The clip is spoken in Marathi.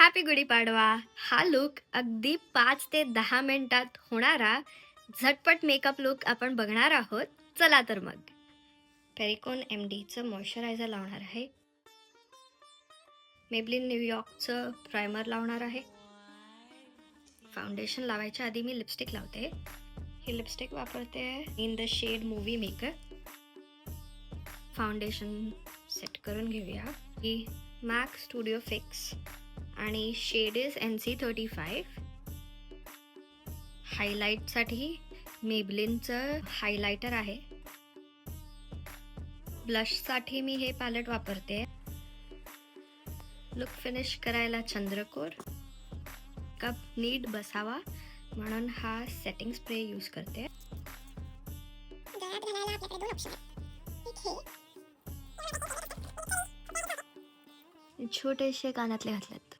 हॅपी गुढीपाडवा. हा लुक अगदी 5 ते 10 मिनिटात होणारा झटपट मेकअप लुक आपण बघणार आहोत. चला तर मग. पेरिकोन MDचं मॉइश्चरायझर लावणार आहे. मेबलिन न्यूयॉर्कचं प्रायमर लावणार आहे. फाउंडेशन लावायच्या आधी मी लिपस्टिक लावते. ही लिपस्टिक वापरते in the shade movie maker. Foundation set करून घेऊया. ही मॅक स्टुडिओ फिक्स आणि शेड इज NC35. हायलाईटसाठी मेबलिनचं हायलायटर आहे. ब्लशसाठी मी हे पॅलेट वापरते. लुक फिनिश करायला चंद्रकोर. कप नीट बसावा म्हणून हा सेटिंग स्प्रे यूज करते. छोटेसे कानातले घातलेत.